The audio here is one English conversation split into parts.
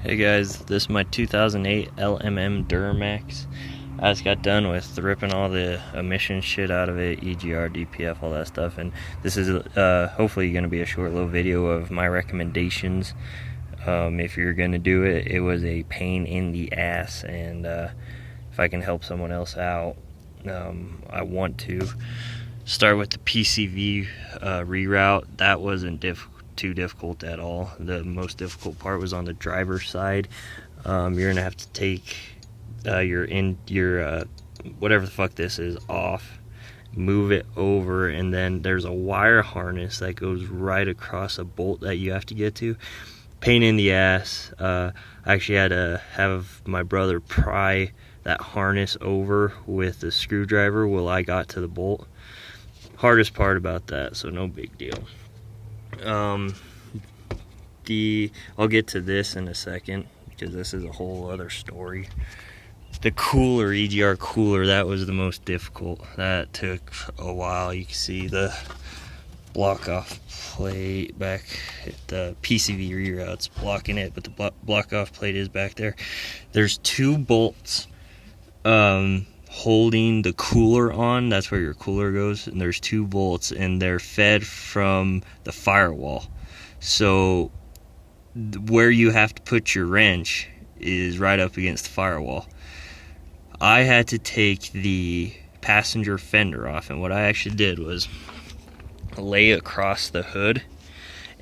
Hey guys, this is my 2008 LMM Duramax. I just got done with ripping all the emission shit out of it, EGR, DPF, all that stuff, and this is hopefully going to be a short little video of my recommendations. If you're going to do it, it was a pain in the ass, and if I can help someone else out, I want to. Start with the PCV reroute. That wasn't too difficult at all. The most difficult part was on the driver's side. You're gonna have to take your whatever the fuck this is off, move it over, and then there's a wire harness that goes right across a bolt that you have to get to. Pain in the ass. I actually had to have my brother pry that harness over with the screwdriver while I got to the bolt. Hardest part about that, so no big deal. I'll get to this in a second because this is a whole other story. The cooler, EGR cooler, that was the most difficult. That took a while. You can see the block off plate back at the PCV reroute's blocking it, but the block off plate is back there. There's two bolts holding the cooler on. That's where your cooler goes, and there's two bolts, and they're fed from the firewall. So where you have to put your wrench is right up against the firewall. I had to take the passenger fender off, and what I actually did was lay across the hood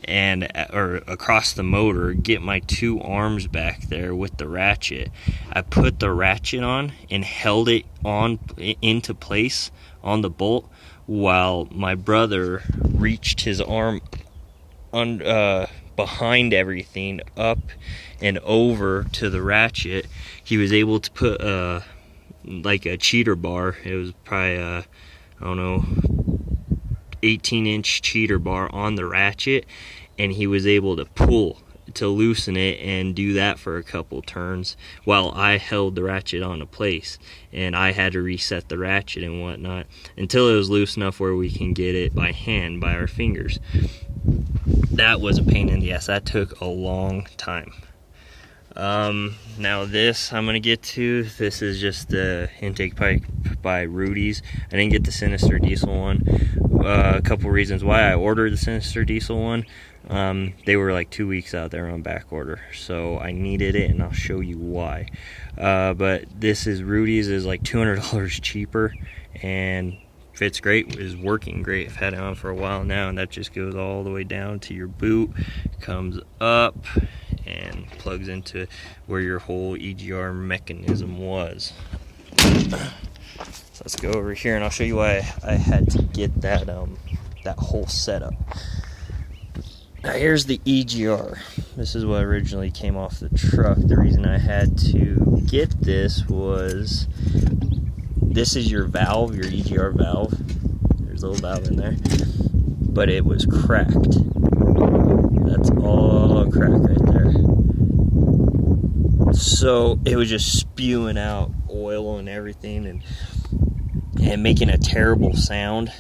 or across the motor, get my two arms back there with the ratchet. I put the ratchet on and held it on into place on the bolt while my brother reached his arm behind everything up and over to the ratchet. He was able to put like a cheater bar. It was probably 18-inch cheater bar on the ratchet, and he was able to pull to loosen it and do that for a couple turns while I held the ratchet onto place, and I had to reset the ratchet and whatnot until it was loose enough where we can get it by hand, by our fingers. That was a pain in the ass. That took a long time. Now this I'm gonna get to. This is just the intake pipe by Rudy's. I didn't get the Sinister Diesel one. A couple reasons why I ordered the Sinister Diesel one. They were like 2 weeks out there on back order, so I needed it, and I'll show you why. But this is Rudy's, is like $200 cheaper, and fits great, is working great. I've had it on for a while now, and that just goes all the way down to your boot, comes up and plugs into where your whole EGR mechanism was. So let's go over here and I'll show you why I had to get that that whole setup. Now here's the EGR. This is what originally came off the truck. The reason I had to get this was, this is your valve, your EGR valve. There's a little valve in there, but it was cracked. That's all cracked right there. So it was just spewing out oil and everything, and making a terrible sound.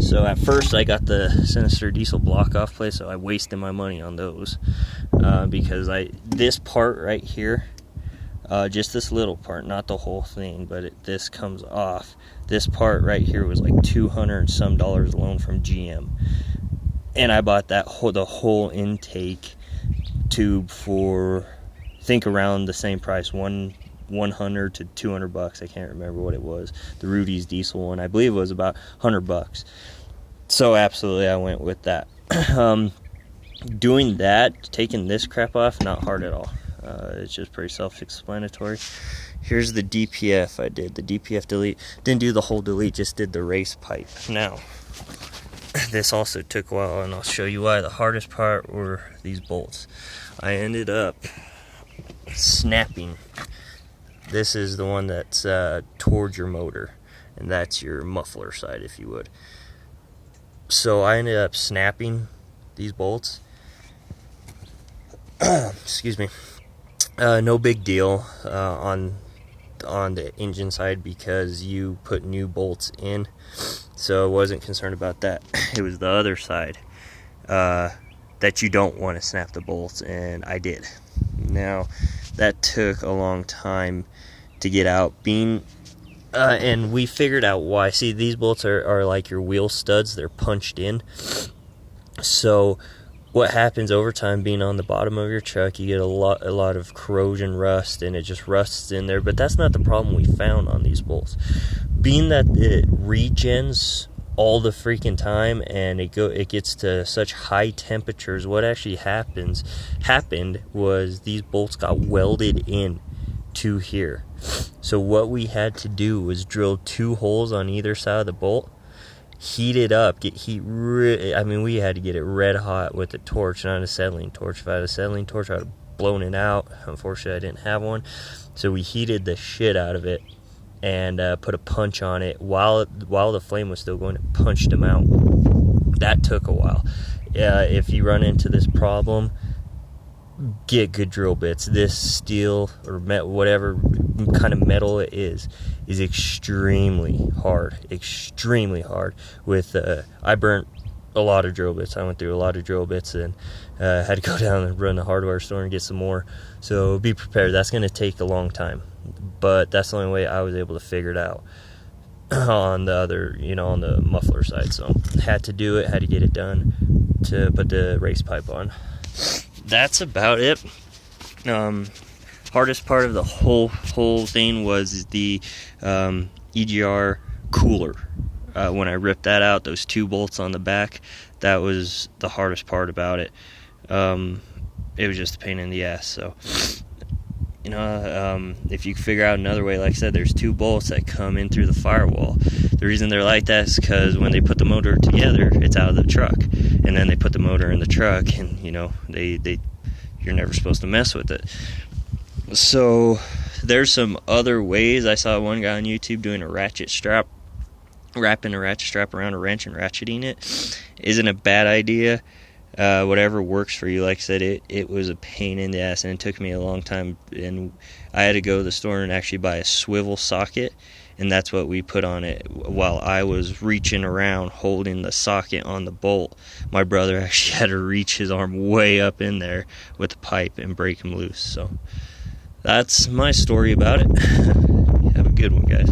So at first I got the Sinister Diesel block off plate, so I wasted my money on those because this part right here, just this little part, not the whole thing, but this comes off. This part right here was like $200 and some alone from GM, and I bought the whole intake tube for, I think, around the same price, $100 to $200. I can't remember what it was. The Rudy's Diesel one, I believe, it was about $100. So absolutely, I went with that. Doing that, taking this crap off, not hard at all. It's just pretty self-explanatory. Here's the DPF. I did the DPF delete. Didn't do the whole delete, just did the race pipe. Now, this also took a while, and I'll show you why. The hardest part were these bolts. I ended up snapping. This is the one that's towards your motor, and that's your muffler side, if you would. So I ended up snapping these bolts. Excuse me. No big deal on the engine side because you put new bolts in, so I wasn't concerned about that. It was the other side that you don't want to snap the bolts, and I did. Now, that took a long time to get out. And we figured out why. See, these bolts are like your wheel studs. They're punched in. So what happens over time, being on the bottom of your truck, you get a lot of corrosion, rust, and it just rusts in there. But that's not the problem we found on these bolts. Being that it regens all the freaking time, and it gets to such high temperatures, what actually happened was these bolts got welded in to here. So what we had to do was drill 2 holes on either side of the bolt, heat it up, we had to get it red hot with a torch, not an acetylene torch. If I had an acetylene torch, I would have blown it out. Unfortunately, I didn't have one. So we heated the shit out of it and put a punch on it while the flame was still going. It punched them out. That took a while. If you run into this problem, get good drill bits. This steel or whatever kind of metal it is extremely hard. With I burnt a lot of drill bits. I went through a lot of drill bits and had to go down and run the hardware store and get some more. So be prepared. That's going to take a long time, but that's the only way I was able to figure it out on the other, on the muffler side. So had to do it, had to get it done to put the race pipe on. That's about it. Hardest part of the whole thing was the EGR cooler. When I ripped that out, those 2 bolts on the back, that was the hardest part about it. It was just a pain in the ass. So, if you figure out another way, like I said, there's 2 bolts that come in through the firewall. The reason they're like that is because when they put the motor together, it's out of the truck, and then they put the motor in the truck, and you're never supposed to mess with it. So there's some other ways. I saw one guy on YouTube doing a ratchet strap, wrapping a ratchet strap around a wrench and ratcheting it. Isn't a bad idea. Whatever works for you. Like I said, it was a pain in the ass, and it took me a long time, and I had to go to the store and actually buy a swivel socket, and that's what we put on it while I was reaching around holding the socket on the bolt. My brother actually had to reach his arm way up in there with the pipe and break him loose. So that's my story about it. Have a good one, guys.